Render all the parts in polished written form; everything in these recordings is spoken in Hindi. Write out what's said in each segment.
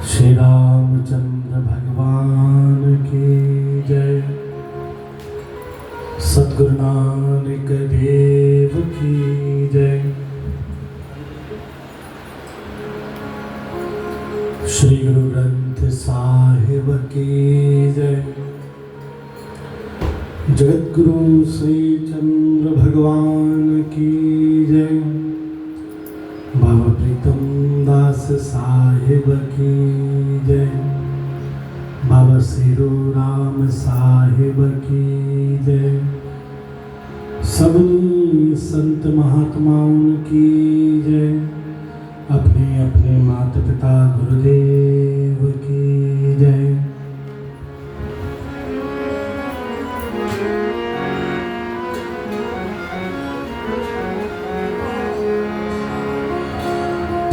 श्री रामचंद्र भगवान की जय। सद्गुरु नानक देव की जय। श्री गुरु ग्रंथ साहिब की जय। जगतगुरु श्री चंद्र भगवान की जय। बाबा प्रीतम दास साहिब की जय। बाबा सिरो राम साहिब की जय। सभी संत महात्माओं की जय। अपने अपने माता पिता गुरुदेव की जय।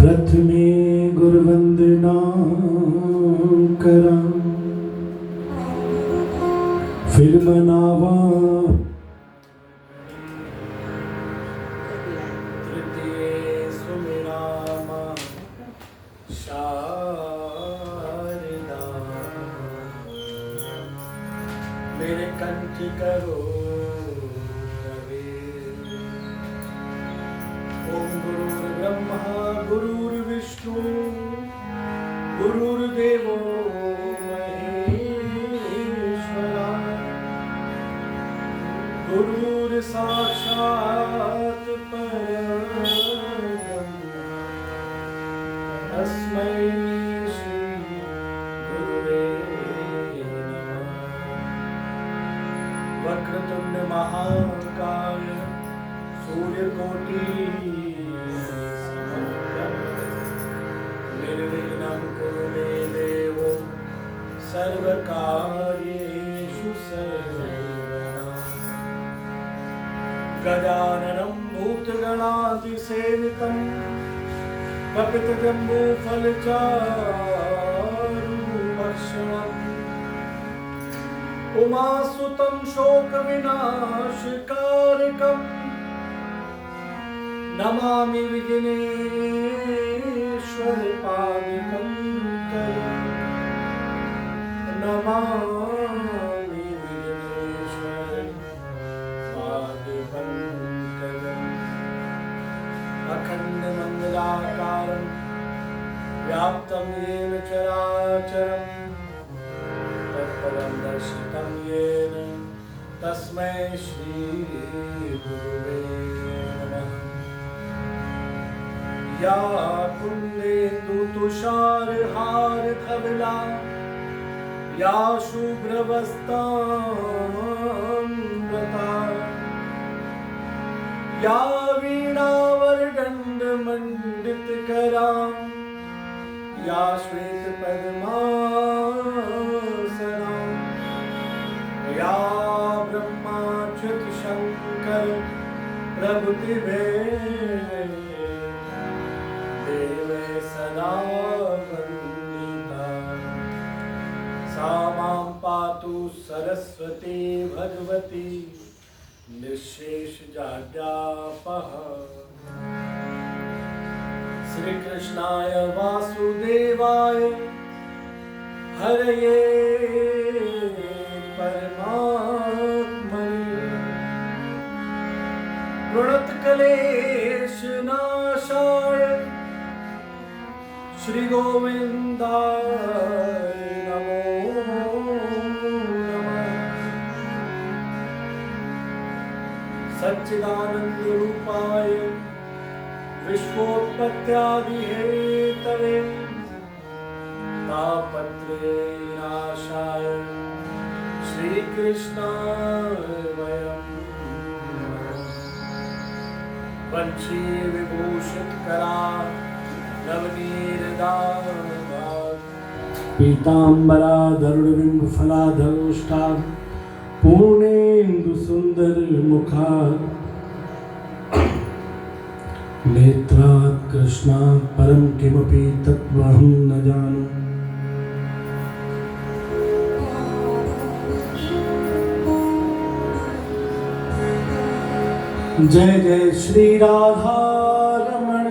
प्रथमे गुरुवंदना करा, फिर मनावा तृतीय सुमिरामा शारदा। मेरे कंठ करो ब्रह्मा गुरुर्विष्णु गुरुर्देवो महेश्वरा। गुरुर्साक्षात् परब्रह्म तस्मै श्री गुरुवे नमः। वक्रतुंड महाकाय सूर्यकोटि निर्विघ्नं कुरु मे देव सर्वकार्येषु सर्वदा। गजाननं भूतगणाधिसेवितं कपितजम्बूफलचारुभक्षणम् उमासुतं शोकविनाशकारकम् नमामि विघ्नेश्वर पादपङ्कजं। नमामि विघ्नेश्वर पादपङ्कजम्। अखण्डमण्डलाकारं व्याप्तं येन चराचरं तत्पदं दर्शितं येन तस्मै श्री गुरुवे नमः। या कुन्देन्दु तुषारहार धवला, या शुभ्रवस्त्राम्बता, या वीणावरदण्डमण्डितकरा, या श्वेतपद्मासना, या ब्रह्माच्युत शङ्कर प्रभृतिभे देवे सदा वन्दिता। सा मां पातु सरस्वती भगवती निःशेषजाड्यापः। श्री कृष्णाय वासुदेवाय हरये परमात्मने प्रणतक्लेशनाशाय श्री गोविंदाय नमो नमः। सच्चिदानंद रूपाय विश्वोत्पत्त्यादिहेतवे तापत्रय विनाशाय श्री कृष्णाय वयं वंशी विभूषित करा पीतांबरा धरुणबिंब फलाधरोष्टा पूर्णेन्दु सुंदर मुखा नेत्रात् कृष्णात् परं किमपि तत्त्वहं न जाने। जय जय श्री राधा रमण,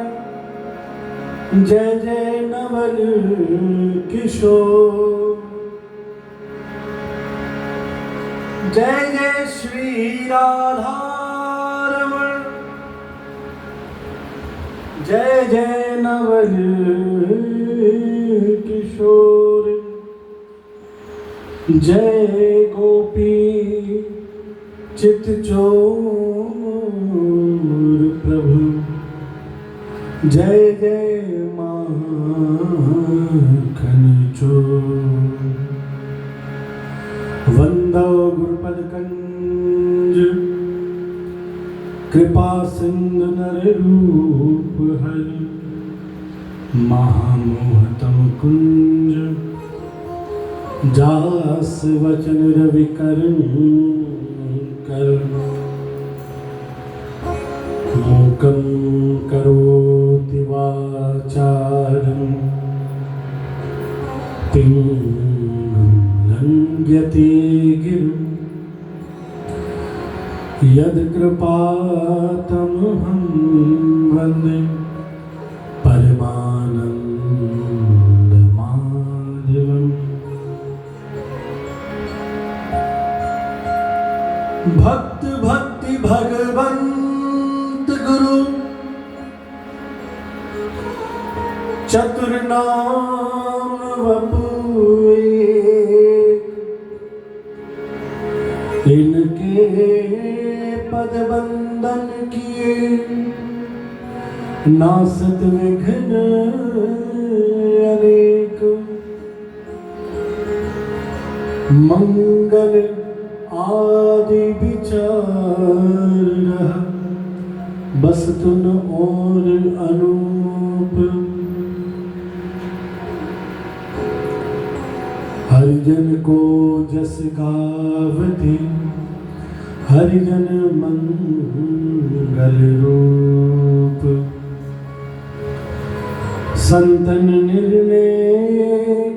जय जय नव नवल किशोर। जय जय श्री राधा रमण, जय जय नवल किशोर। जय गोपी चित चोर प्रभु, जय जय माखन चोर। वंदो गुरुपद कंज, कृपा सिंधु नर रूप हरि। महामोहतम कुंज, जास वचन रवि कर। मूकं करोति वाचालं, पिंगं लंघयते गिरिं। यत्कृपातमहं वन्दे परमानन्दमाधवम्। भक्त भक्ति भगवंत गुरु, चतुर नाम वपु एक। इनके पद बंदन किए, नासत विघ्न अनेक। मंगल आदि विचार, बस तुन और अनूप। हरिजन को जस गावती, हरिजन मंगल रूप। संतन निर्णय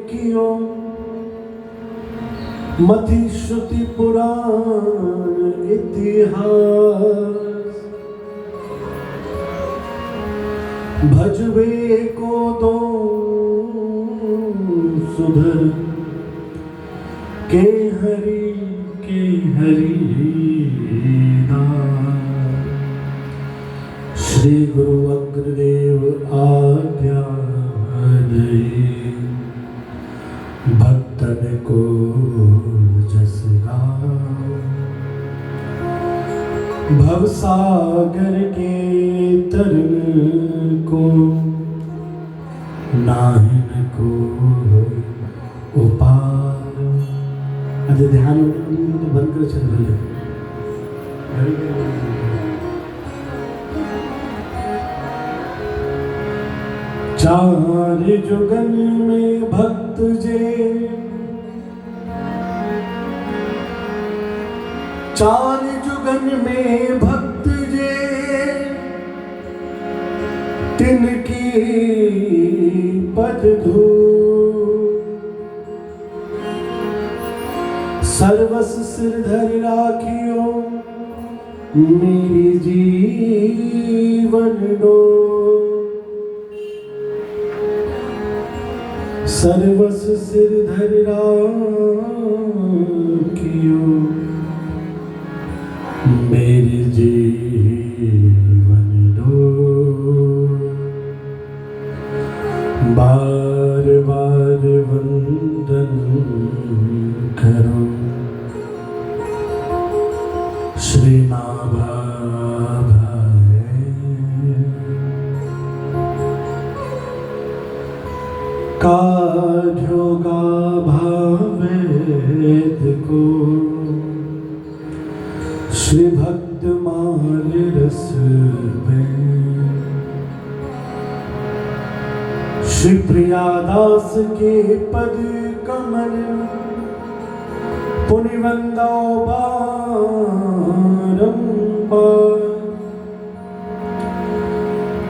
कियो, मति श्रुति पुराण इतिहास। भजवे को दो सुधर, के हरि दास। श्री गुरु अग्रदेव आज्ञा दे, भक्तन को जस गाओ। भवसागर के तरन को, नाहिन को उपार। अजय ध्यान तो बंद कर चल रही है। चार जुगन में भक्त जे, चार जुगन में भक्त जे। तिनकी पद धूल, सर्वस सिर धर राखियो। मेरी जीवन डोर, सर्वस सिर धर राखियो। मेरी जीवन डोर। बार बार वंदन करो, श्री नाभा काढ़ोगा भावेद को। श्री भक्त माल रस में, श्री प्रियादास के पद कमल। पुनिवंदो बारंबार,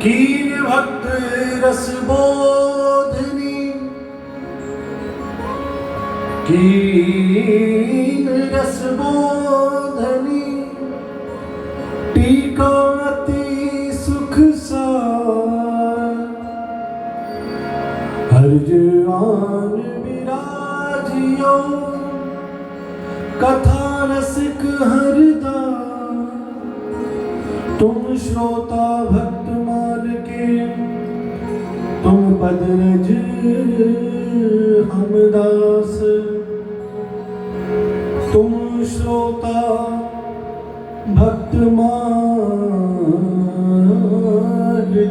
कीन भक्त रस बोधनी। कीन रस बोधनी, टीका अति सुख सार। हर मान विराजियो कथा रसिक हरदा तुम श्रोता भक्त मान के तुम पद रज हम दास तुम श्रोता भक्त मान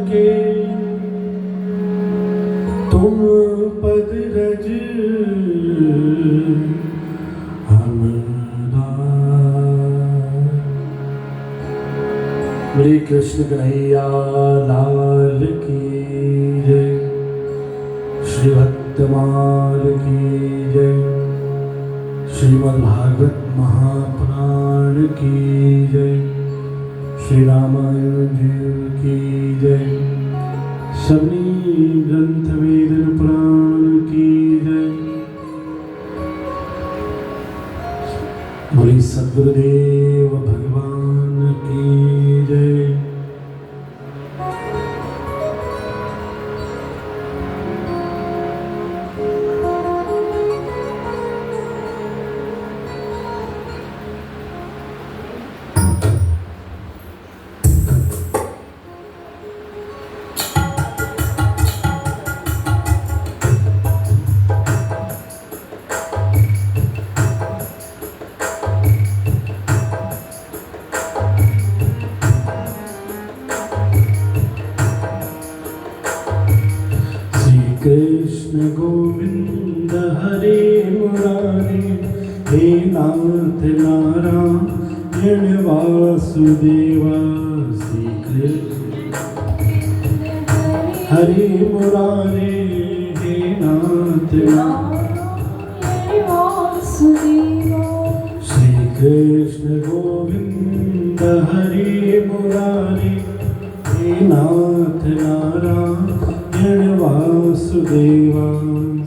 के तुम पद रज हम दास। श्री कृष्ण कन्हैया लाल की जय, श्री भक्तमाल की जय, श्रीमद् भागवत महापुराण की जय, श्री रामायण जी की जय, सभी ग्रंथ वेद पुराण की जय। बोली सद्गुरुदेव भगवान की जय। कृष्ण गोविंद हरे मुरारी, हे नाथ नारायण वासुदेवा। श्री कृष्ण हरे मुरारी, हे नाथ नारायण वासुदेवा। श्री कृष्ण गोविंद हरे मुरारी, हे नाथ नारायण वासुदेवा।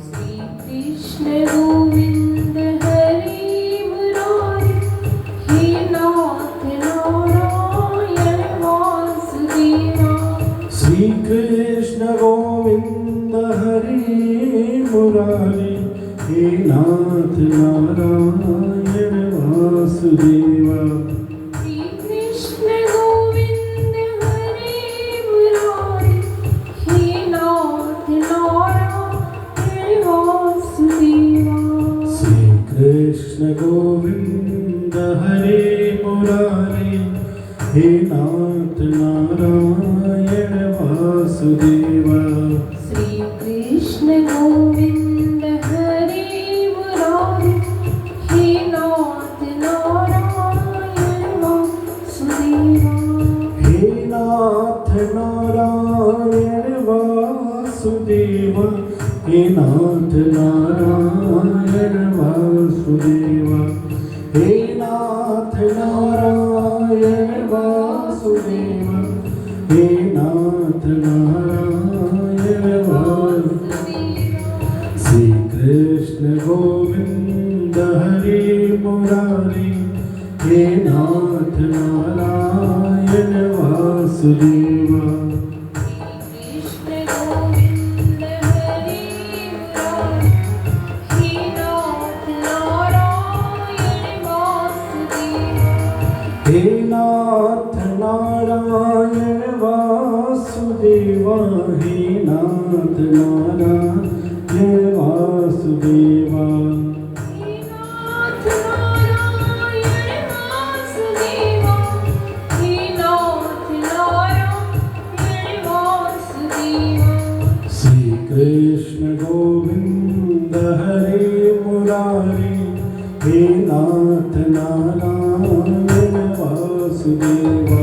श्री कृष्ण गोविंद हरे मुरारी, हे नाथ नारायण वासुदेवा। श्री कृष्ण गोविंद हरे मुरारी, हे नाथ नारायण वासुदेवा। श्री कृष्ण गोविंद हरे मुरारी, हे नाथ नारायण वासुदेवा। श्री कृष्ण गोविंद हरे मुरारी, हे नाथ नारायण वासुदेवा। श्री कृष्ण गोविंद हरे मुरारी, हे नाथ नारायण वासुदेवा। हे नाथ नारायण वासुदेवा, हे नाथ नारायण वासुदेवा। हे नाथ नारायण वासुदेवा, हे नाथ नारायण वासुदेवा। श्री कृष्ण गोविंद हरे मुरारी, हे नाथ नारायण वासुदेवा। कृष्ण गोविंद हरे मुरारी, हे नाथ नारायण वासुदेवा। हे नाथ नारायण वासुदेवा, हे नाथ नारायण वासुदेवा। हे नाथ नारायण वासुदेवा, हे नाथ नारायण वासुदेवा। श्री कृष्ण गोविंद हरे मुरारी, हे नाथ नारायण वासुदेवा।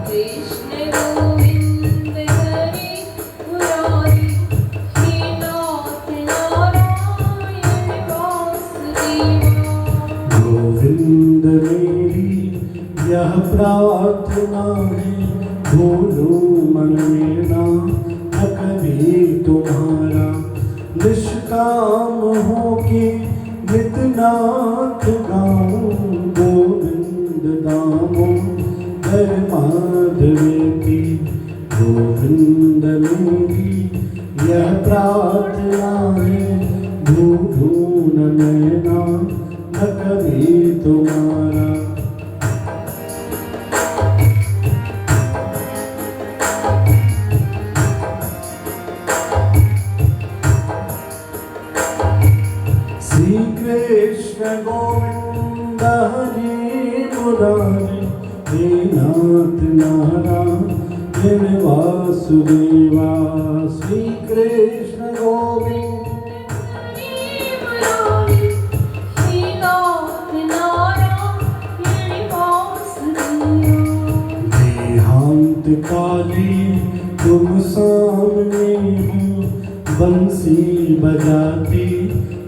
कृष्ण गोविंद हरे मुरारी, हे नाथ नारायण वासुदेवा। गोविंद मेरी यह प्रार्थना है, भूलो मन में ना कभी तुम्हारा। निष्काम हो के नित नाथ गाऊं, गोविंद दामोदर माधव की। गोविंद मेरी यह प्रार्थना है, ढूंढूं न मैना न कभी तुम्हारा। श्री कृष्ण गोविंद हरि मुरारी, हे नाथ नारायण वासुदेवा। श्री कृष्ण गोविंद देहांत काली तुम सामने हो, बंसी बजाती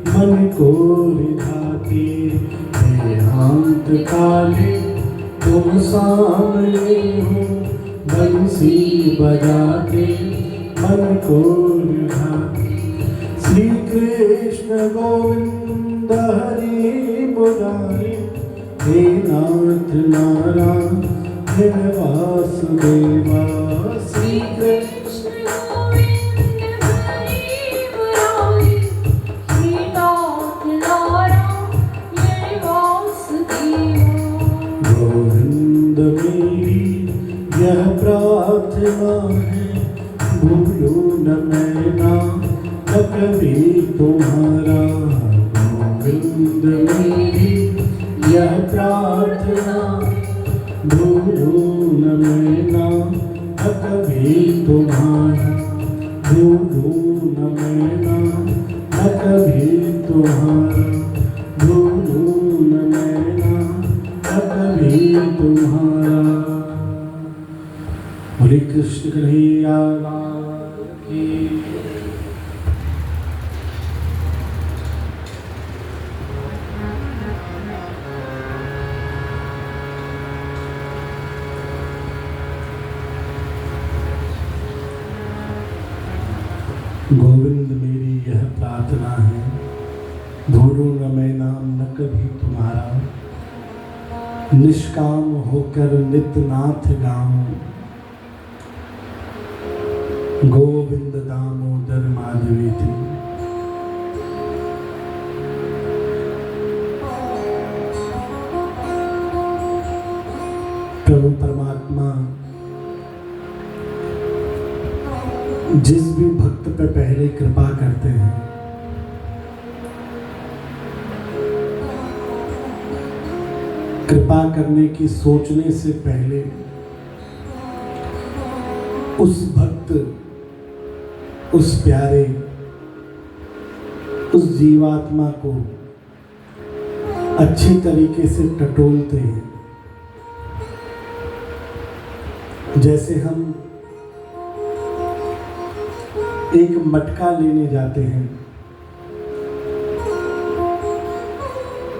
मन को रिझाती। देहांत काली तुम सामने हो, बंसी बजाती मन को रिझाती। श्री कृष्ण गोविंद हरि मुरारी, हे नाथ नारायण वासुदेवा। श्री कृष्ण गोविंद हरि मुरारी, हे नाथ नारायण वासुदेवा। गोविंद मेरी यह प्रार्थना है, भूलो न मैना न कभी तुम्हारा। गोविंद मेरी यह प्रार्थना, भूलो न मैना न कभी तुम्हारा। भूलो न मैना न कभी तुम्हारा। भूलो न मैना न कभी तुम्हारा। हरे कृष्ण कन्हैया लाल की। गोविंद मेरी यह प्रार्थना है, भूलो न मैं नाम न कभी तुम्हारा। निष्काम होकर नित नाथ गाऊं, गोविंद दामोदर माधवेति। प्रभु परमात्मा जिस भी भक्त पे पहले कृपा करते हैं, कृपा करने की सोचने से पहले उस भक्त, उस प्यारे, उस जीवात्मा को अच्छी तरीके से टटोलते हैं। जैसे हम एक मटका लेने जाते हैं,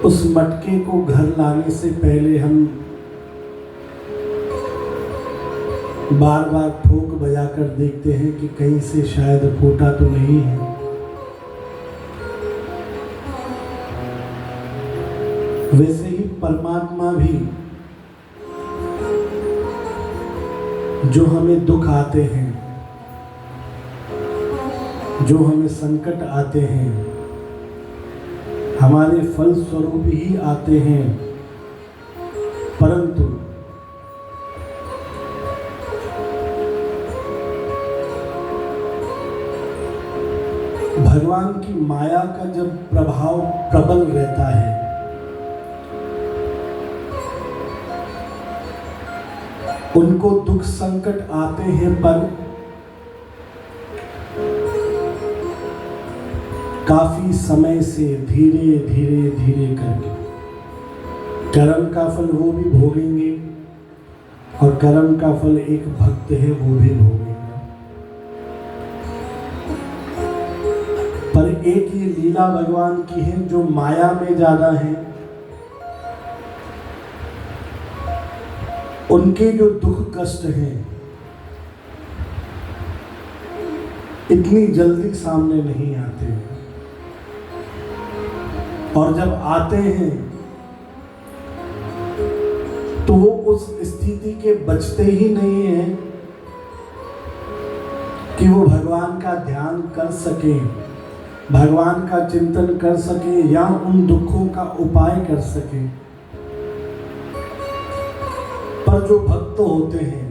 उस मटके को घर लाने से पहले हम बार बार ठोक बजाकर देखते हैं कि कहीं से शायद फूटा तो नहीं है। वैसे ही परमात्मा भी जो हमें दुख आते हैं, जो हमें संकट आते हैं, हमारे फल स्वरूप ही आते हैं, परंतु भगवान की माया का जब प्रभाव प्रबल रहता है, उनको दुख संकट आते हैं, पर काफी समय से धीरे धीरे धीरे करके कर्म का फल वो भी भोगेंगे, और कर्म का फल एक भक्त है वो भी भोगेगा। पर एक ये लीला भगवान की है, जो माया में ज्यादा है, उनके जो दुख कष्ट हैं इतनी जल्दी सामने नहीं आते हैं, और जब आते हैं तो वो उस स्थिति के बचते ही नहीं हैं कि वो भगवान का ध्यान कर सके, भगवान का चिंतन कर सके या उन दुखों का उपाय कर सके। पर जो भक्त होते हैं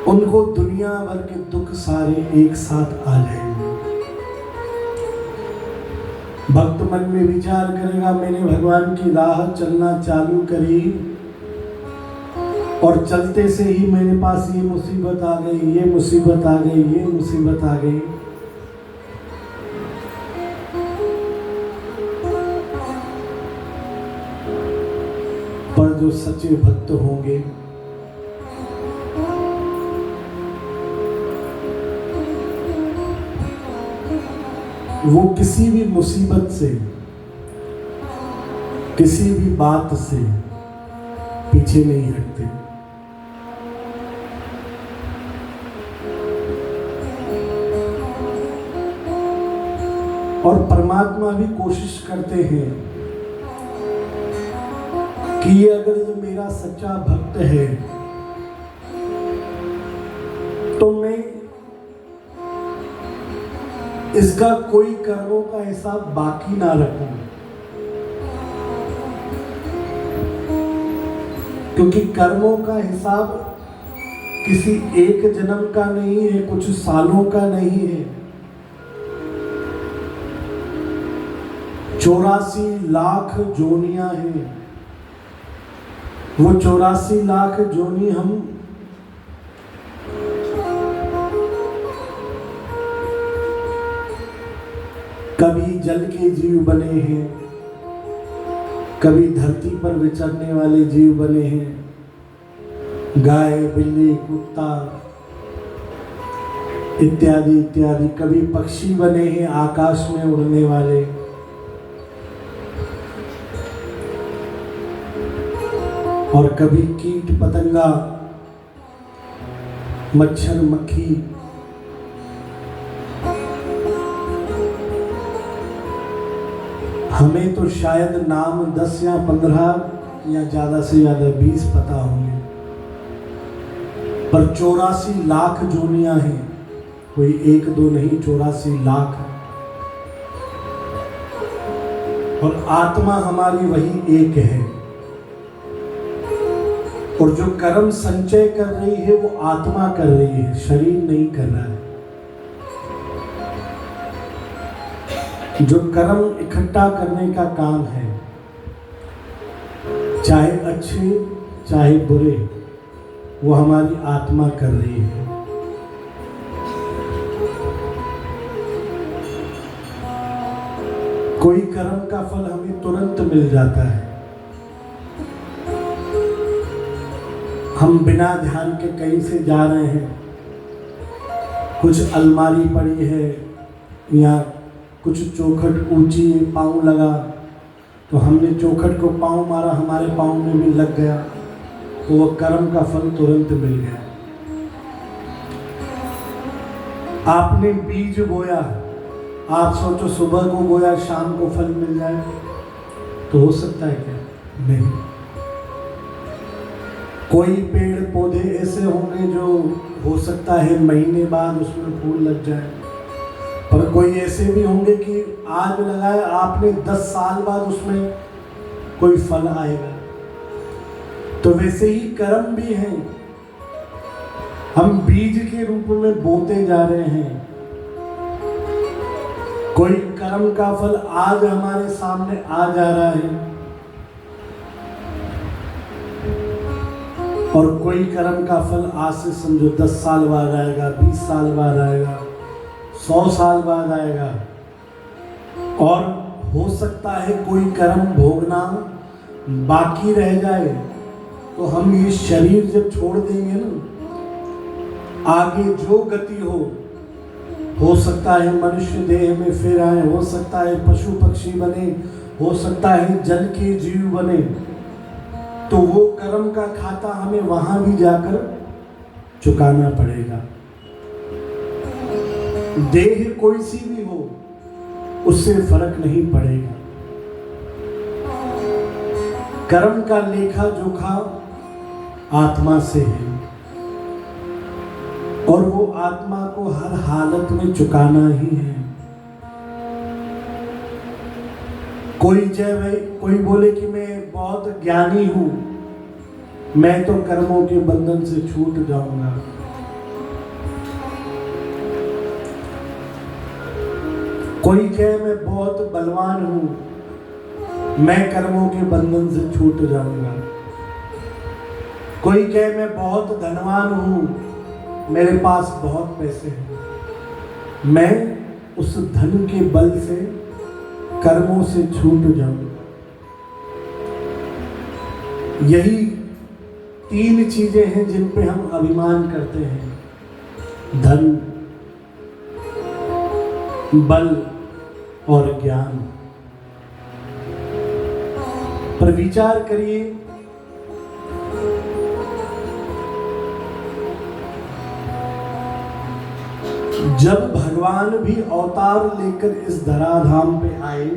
उनको दुनिया भर के दुख सारे एक साथ आ जाएंगे। भक्त मन में विचार करेगा, मैंने भगवान की राह चलना चालू करी और चलते से ही मेरे पास ये मुसीबत आ गई, ये मुसीबत आ गई, ये मुसीबत आ गई। पर जो सच्चे भक्त होंगे वो किसी भी मुसीबत से, किसी भी बात से पीछे नहीं हटते। और परमात्मा भी कोशिश करते हैं कि ये अगर ये मेरा सच्चा भक्त है तो मैं इसका कोई कर्मों का हिसाब बाकी ना रखूं, क्योंकि कर्मों का हिसाब किसी एक जन्म का नहीं है, कुछ सालों का नहीं है। 84 लाख जोनियां हैं। वो 84 लाख जोनी हम कभी जल के जीव बने हैं, कभी धरती पर विचरने वाले जीव बने हैं, गाय, बिल्ली, कुत्ता इत्यादि इत्यादि। कभी पक्षी बने हैं आकाश में उड़ने वाले, और कभी कीट पतंगा, मच्छर, मक्खी। हमें तो शायद नाम 10 या 15 या ज़्यादा से ज़्यादा 20 पता होंगे, पर 84 लाख जोनियां हैं। कोई एक दो नहीं, 84 लाख। और आत्मा हमारी वही एक है। और जो कर्म संचय कर रही है वो आत्मा कर रही है, शरीर नहीं कर रहा है। जो कर्म इकट्ठा करने का काम है, चाहे अच्छे चाहे बुरे, वो हमारी आत्मा कर रही है। कोई कर्म का फल हमें तुरंत मिल जाता है। हम बिना ध्यान के कहीं से जा रहे हैं, कुछ अलमारी पड़ी है या कुछ चौखट ऊंची पाँव लगा, तो हमने चौखट को पाँव मारा, हमारे पाँव में भी लग गया, तो वह कर्म का फल तुरंत मिल गया। आपने बीज बोया, आप सोचो सुबह को बोया शाम को फल मिल जाए, तो हो सकता है क्या? नहीं। कोई पेड़ पौधे ऐसे होंगे जो हो सकता है महीने बाद उसमें फूल लग जाए, पर कोई ऐसे भी होंगे कि आज लगाए आपने 10 साल बाद उसमें कोई फल आएगा। तो वैसे ही कर्म भी हैं, हम बीज के रूप में बोते जा रहे हैं। कोई कर्म का फल आज हमारे सामने आ जा रहा है और कोई कर्म का फल आज से समझो 10 साल बाद आएगा, 20 साल बाद आएगा, 100 साल बाद आएगा। और हो सकता है कोई कर्म भोगना बाकी रह जाए, तो हम ये शरीर जब छोड़ देंगे ना, आगे जो गति हो सकता है मनुष्य देह में फिर आए, हो सकता है पशु पक्षी बने, हो सकता है जल के जीव बने, तो वो कर्म का खाता हमें वहां भी जाकर चुकाना पड़ेगा। देह कोई सी भी हो, उससे फर्क नहीं पड़ेगा। कर्म का लेखा जोखा आत्मा से है और वो आत्मा को हर हालत में चुकाना ही है। कोई बोले कि मैं बहुत ज्ञानी हूं, मैं तो कर्मों के बंधन से छूट जाऊंगा। कोई कहे मैं बहुत बलवान हूं, मैं कर्मों के बंधन से छूट जाऊंगा। कोई कहे मैं बहुत धनवान हूं, मेरे पास बहुत पैसे हैं, मैं उस धन के बल से कर्मों से छूट जाऊंगा। यही 3 चीजें हैं जिन पे हम अभिमान करते हैं, धन, बल और ज्ञान। पर विचार करिए, जब भगवान भी अवतार लेकर इस धराधाम पे आए,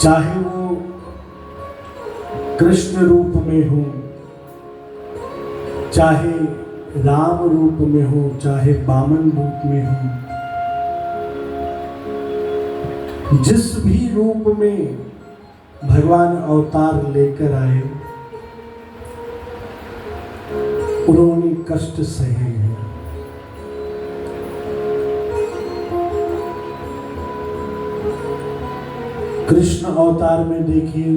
चाहे वो कृष्ण रूप में हो, चाहे राम रूप में हो, चाहे वामन रूप में हो, जिस भी रूप में भगवान अवतार लेकर आए, उन्होंने कष्ट सहे हैं। कृष्ण अवतार में देखिए,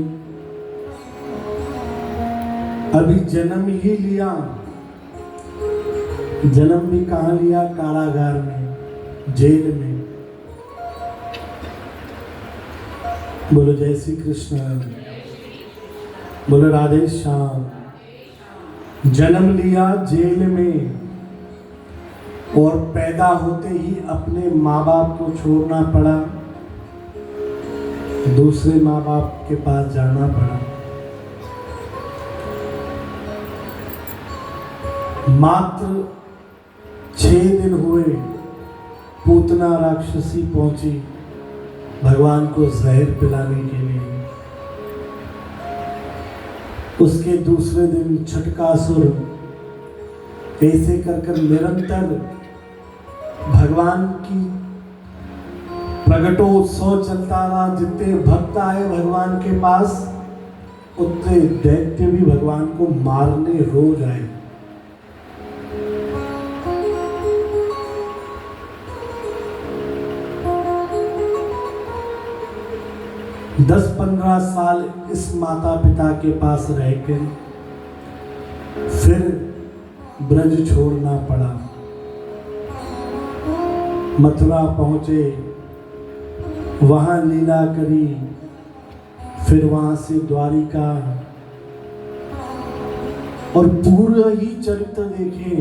अभी जन्म ही लिया, जन्म भी कहाँ लिया? कारागार में, जेल में। बोलो जय श्री कृष्ण, बोलो राधे श्याम। जन्म लिया जेल में और पैदा होते ही अपने माँ बाप को छोड़ना पड़ा, दूसरे माँ बाप के पास जाना पड़ा। मात्र 6 दिन हुए, पूतना राक्षसी पहुंची भगवान को जहर पिलाने के लिए। उसके दूसरे दिन छटकासुर ऐसे कर निरंतर भगवान की प्रगटोत्सव चलता रहा। जितने भक्त आए भगवान के पास, उतने दैत्य भी भगवान को मारने रोज आए। दस 15 साल इस माता पिता के पास रहकर फिर ब्रज छोड़ना पड़ा। मथुरा पहुंचे, वहां लीला करी, फिर वहां से द्वारिका, और पूरा ही चरित्र देखे।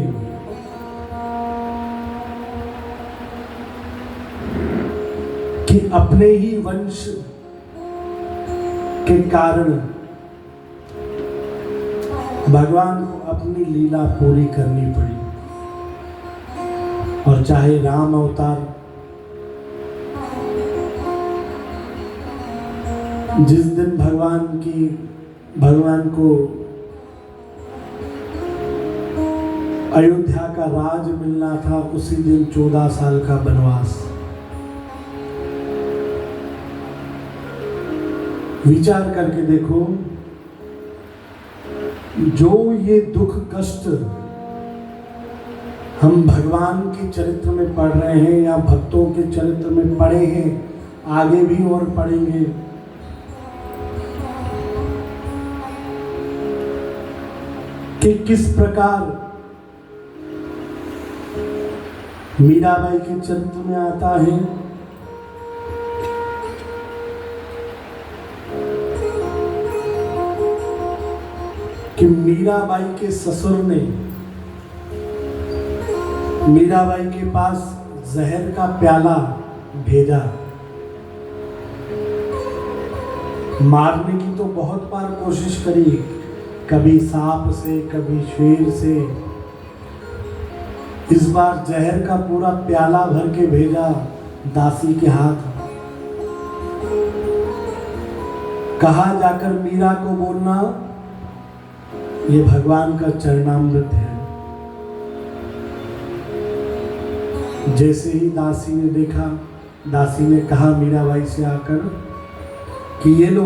कि अपने ही वंश के कारण भगवान को अपनी लीला पूरी करनी पड़ी। और चाहे राम अवतार, जिस दिन भगवान को अयोध्या का राज मिलना था, उसी दिन 14 साल का वनवास। विचार करके देखो, जो ये दुख कष्ट हम भगवान के चरित्र में पढ़ रहे हैं या भक्तों के चरित्र में पढ़े हैं, आगे भी और पढ़ेंगे, कि किस प्रकार मीराबाई के चरित्र में आता है कि मीराबाई के ससुर ने मीराबाई के पास जहर का प्याला भेजा। मारने की तो बहुत बार कोशिश करी, कभी सांप से, कभी शेर से। इस बार जहर का पूरा प्याला भर के भेजा दासी के हाथ। कहा जाकर मीरा को बोलना, ये भगवान का चरणामृत है। जैसे ही दासी ने देखा, दासी ने कहा मीराबाई से आकर कि ये लो,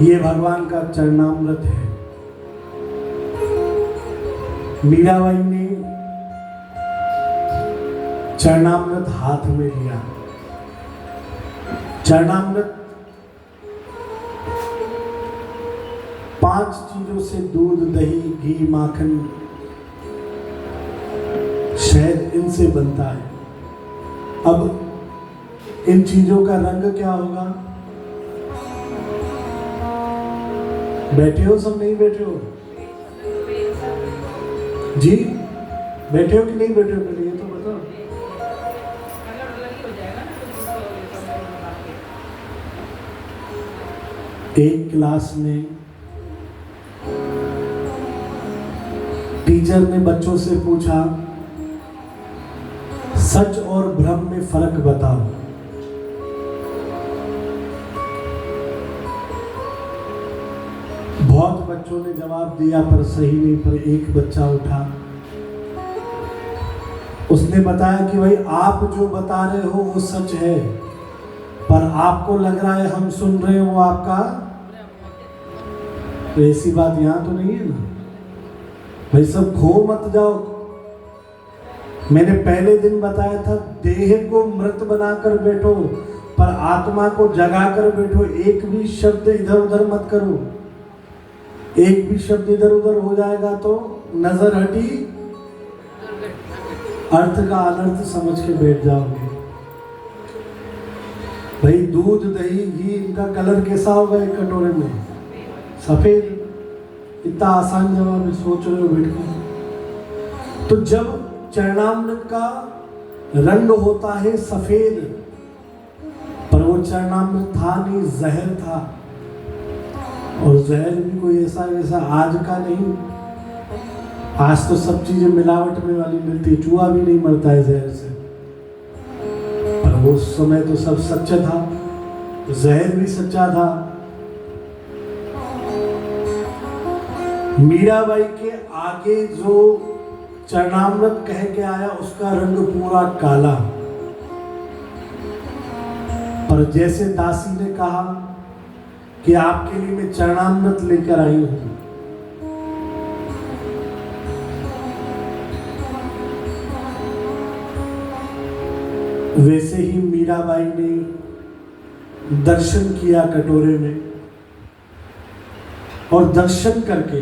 ये भगवान का चरणामृत है। मीराबाई ने चरणामृत हाथ में लिया। चरणामृत 5 चीजों से, दूध, दही, घी, माखन, शहद, इनसे बनता है। अब इन चीजों का रंग क्या होगा? बैठे हो सब? नहीं बैठे हो जी? बैठे हो कि नहीं बैठे हो? पहले ये तो बताओ। एक क्लास में टीचर ने बच्चों से पूछा, सच और भ्रम में फर्क बताओ। बहुत बच्चों ने जवाब दिया पर सही नहीं। पर एक बच्चा उठा, उसने बताया कि भाई आप जो बता रहे हो वो सच है, पर आपको लग रहा है हम सुन रहे हो वो आपका, तो ऐसी बात यहां तो नहीं है ना भाई। सब खो मत जाओ। मैंने पहले दिन बताया था, देह को मृत बनाकर बैठो पर आत्मा को जगाकर बैठो। एक भी शब्द इधर उधर मत करो। एक भी शब्द इधर उधर हो जाएगा तो नजर हटी, अर्थ का अनर्थ समझ के बैठ जाओगे। भाई दूध, दही, घी, इनका कलर कैसा होगा एक कटोरे में? सफेद। इतना आसान जवाब है, सोच रहे हो बैठ के। तो जब चरणामृत का रंग होता है सफेद, पर वो चरणामृत था नहीं, जहर था। और जहर भी कोई ऐसा वैसा आज का नहीं। आज तो सब चीजें मिलावट में वाली मिलती, चूहा भी नहीं मरता है जहर से। पर वो समय तो सब सच्चा था, जहर भी सच्चा था। मीराबाई के आगे जो चरणामृत कह के आया उसका रंग पूरा काला। पर जैसे दासी ने कहा कि आपके लिए मैं चरणामृत लेकर आई हूं, वैसे ही मीराबाई ने दर्शन किया कटोरे में। और दर्शन करके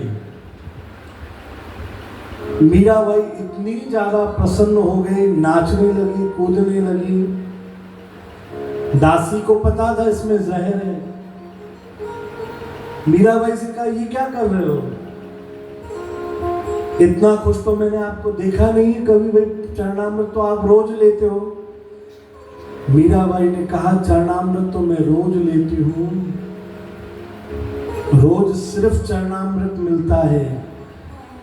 मीराबाई इतनी ज्यादा प्रसन्न हो गई, नाचने लगी, कूदने लगी। दासी को पता था इसमें जहर है। मीराबाई से कहा, ये क्या कर रहे हो? इतना खुश तो मैंने आपको देखा नहीं कभी। भाई चरणामृत तो आप रोज लेते हो। मीराबाई ने कहा, चरणामृत तो मैं रोज लेती हूं, रोज सिर्फ चरणामृत मिलता है,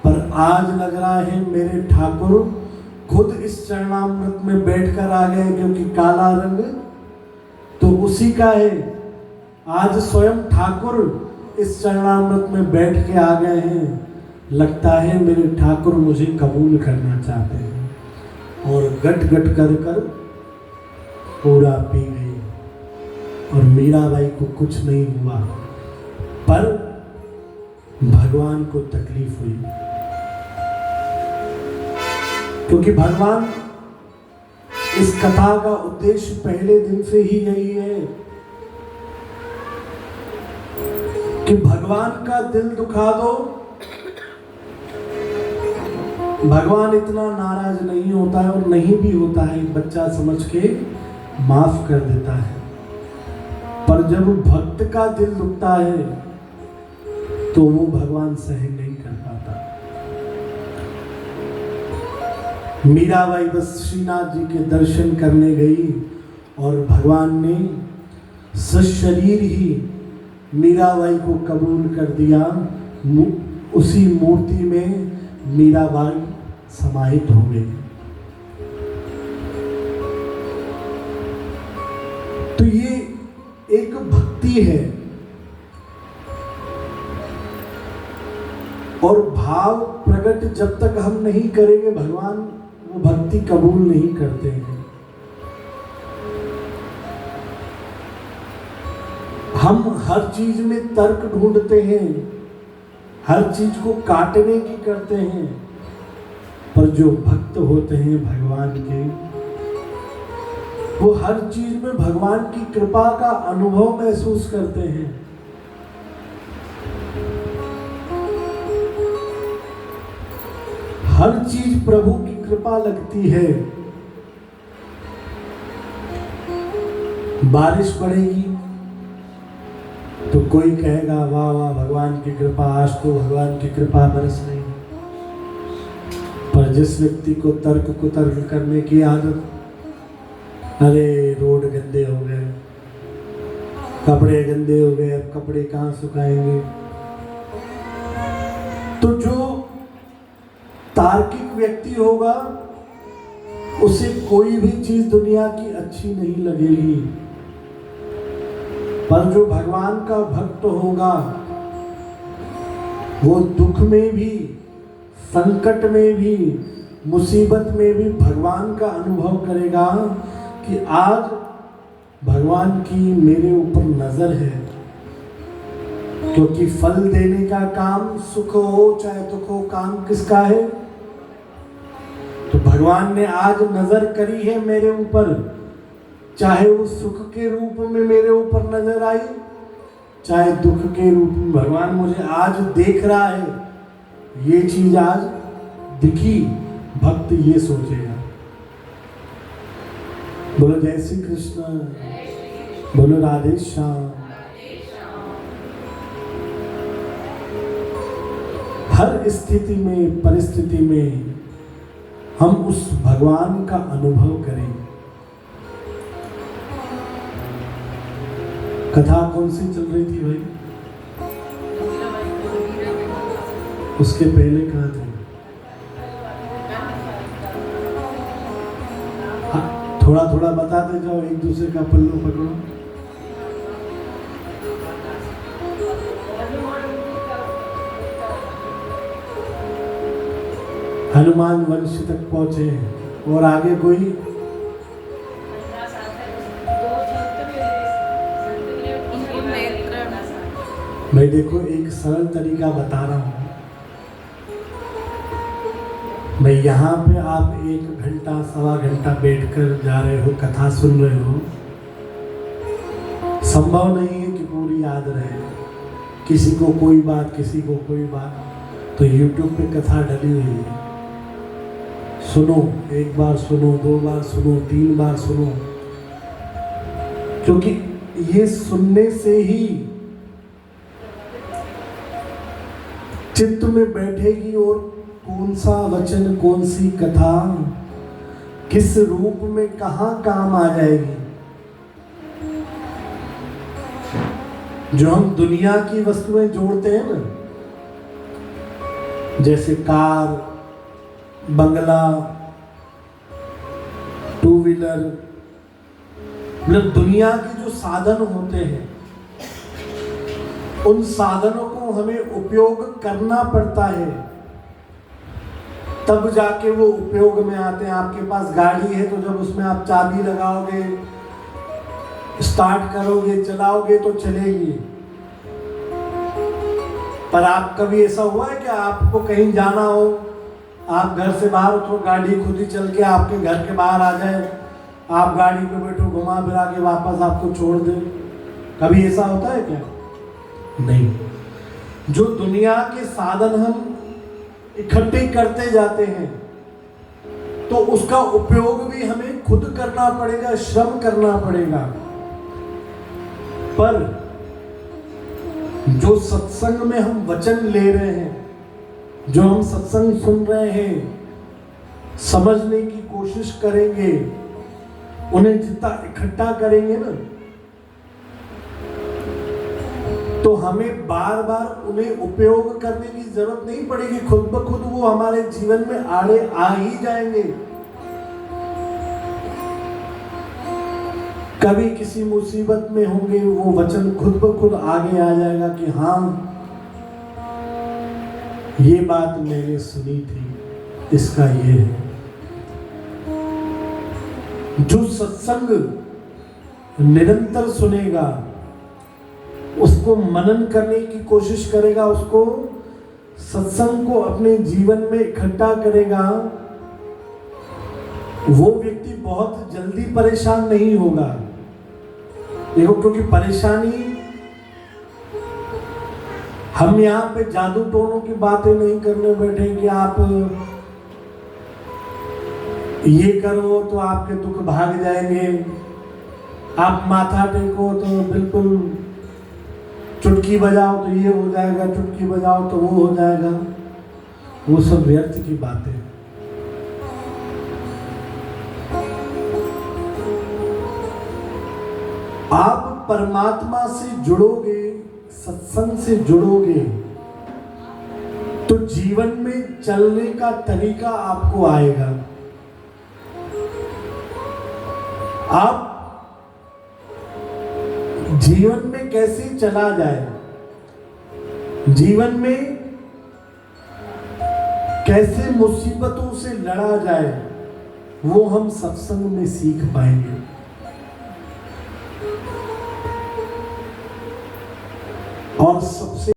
पर आज लग रहा है मेरे ठाकुर खुद इस चरणामृत में बैठकर आ गए, क्योंकि काला रंग तो उसी का है। आज स्वयं ठाकुर इस चरणामृत में बैठ के आ गए हैं। लगता है मेरे ठाकुर मुझे कबूल करना चाहते हैं। और गट गट कर कर पूरा पी गई। और मीराबाई को कुछ नहीं हुआ, पर भगवान को तकलीफ हुई, क्योंकि भगवान, इस कथा का उद्देश्य पहले दिन से ही यही है कि भगवान का दिल दुखा दो। भगवान इतना नाराज नहीं होता है, और नहीं भी होता है, बच्चा समझ के माफ कर देता है। पर जब भक्त का दिल दुखता है तो वो भगवान सहन नहीं कर पाता। मीराबाई बस श्रीनाथ जी के दर्शन करने गई और भगवान ने सशरीर ही मीराबाई को कबूल कर दिया। उसी मूर्ति में मीराबाई समाहित हो गई। तो ये एक भक्ति भक्ति है और भाव प्रकट जब तक हम नहीं करेंगे भगवान वो भक्ति कबूल नहीं करते हैं। हम हर चीज में तर्क ढूंढते हैं, हर चीज को काटने की करते हैं, पर जो भक्त होते हैं भगवान के वो हर चीज में भगवान की कृपा का अनुभव महसूस करते हैं। हर चीज प्रभु की कृपा लगती है। बारिश पड़ेगी तो कोई कहेगा वाह वाह भगवान की कृपा, आज तो भगवान की कृपा बरस रही है। पर जिस व्यक्ति को तर्क कुतर्क करने की आदत, अरे रोड गंदे हो गए, कपड़े गंदे हो गए, अब कपड़े कहाँ सुखाएंगे, तो जो तार्किक व्यक्ति होगा उसे कोई भी चीज दुनिया की अच्छी नहीं लगेगी। पर जो भगवान का भक्त होगा वो दुख में भी, संकट में भी, मुसीबत में भी भगवान का अनुभव करेगा कि आज भगवान की मेरे ऊपर नजर है। क्योंकि फल देने का काम सुख हो चाहे दुख हो, काम किसका है? तो भगवान ने आज नजर करी है मेरे ऊपर, चाहे वो सुख के रूप में मेरे ऊपर नजर आई, चाहे दुख के रूप में भगवान मुझे आज देख रहा है, ये चीज आज दिखी, भक्त ये सोचेगा। बोलो जय श्री कृष्ण, बोलो राधे श्याम। हर स्थिति में, परिस्थिति में हम उस भगवान का अनुभव करें। कथा कौन सी चल रही थी भाई? उसके पहले कहाँ थे? थोड़ा थोड़ा बताते जाओ, एक दूसरे का पल्लू पकड़ो। हनुमान वंश तक पहुंचे और आगे कोई? मैं देखो एक सरल तरीका बता रहा हूं। मैं यहाँ पे आप 1 घंटा सवा घंटा बैठकर जा रहे हो, कथा सुन रहे हो, संभव नहीं है कि पूरी याद रहे। किसी को कोई बात, किसी को कोई बात, तो YouTube पे कथा डली हुई है, सुनो, 1 बार सुनो, 2 बार सुनो, 3 बार सुनो, क्योंकि ये सुनने से ही चित्त में बैठेगी और कौन सा वचन, कौन सी कथा किस रूप में कहाँ काम आ जाएगी। जो हम दुनिया की वस्तुएं जोड़ते हैं ना, जैसे कार, बंगला, 2 व्हीलर, मतलब दुनिया के जो साधन होते हैं, उन साधनों को हमें उपयोग करना पड़ता है, तब जाके वो उपयोग में आते हैं। आपके पास गाड़ी है तो जब उसमें आप चाबी लगाओगे, स्टार्ट करोगे, चलाओगे तो चलेगी। पर आप कभी ऐसा हुआ है कि आपको कहीं जाना हो, आप घर से बाहर उठो, गाड़ी खुद ही चल के आपके घर के बाहर आ जाए, आप गाड़ी पे बैठो, घुमा फिरा के वापस आपको छोड़ दे? कभी ऐसा होता है क्या? नहीं। जो दुनिया के साधन हम इकट्ठे करते जाते हैं तो उसका उपयोग भी हमें खुद करना पड़ेगा, श्रम करना पड़ेगा। पर जो सत्संग में हम वचन ले रहे हैं, जो हम सत्संग सुन रहे हैं, समझने की कोशिश करेंगे, उन्हें जितना इकट्ठा करेंगे ना, तो हमें बार बार उन्हें उपयोग करने की जरूरत नहीं पड़ेगी, खुद ब खुद वो हमारे जीवन में आड़े आ ही जाएंगे। कभी किसी मुसीबत में होंगे, वो वचन खुद ब खुद आगे आ जाएगा कि हाँ ये बात मैंने सुनी थी, इसका ये है। जो सत्संग निरंतर सुनेगा, उसको मनन करने की कोशिश करेगा, उसको सत्संग को अपने जीवन में इकट्ठा करेगा, वो व्यक्ति बहुत जल्दी परेशान नहीं होगा। देखो, क्योंकि परेशानी, हम यहाँ पे जादू टोनों की बातें नहीं करने बैठे कि आप ये करो तो आपके दुख भाग जाएंगे, आप माथा टेको तो बिल्कुल, चुटकी बजाओ तो ये हो जाएगा, चुटकी बजाओ तो वो हो जाएगा। वो सब व्यर्थ की बातें। आप परमात्मा से जुड़ोगे, सत्संग से जुड़ोगे, तो जीवन में चलने का तरीका आपको आएगा। आप जीवन में कैसे चला जाए, जीवन में कैसे मुसीबतों से लड़ा जाए, वो हम सत्संग में सीख पाएंगे। और सबसे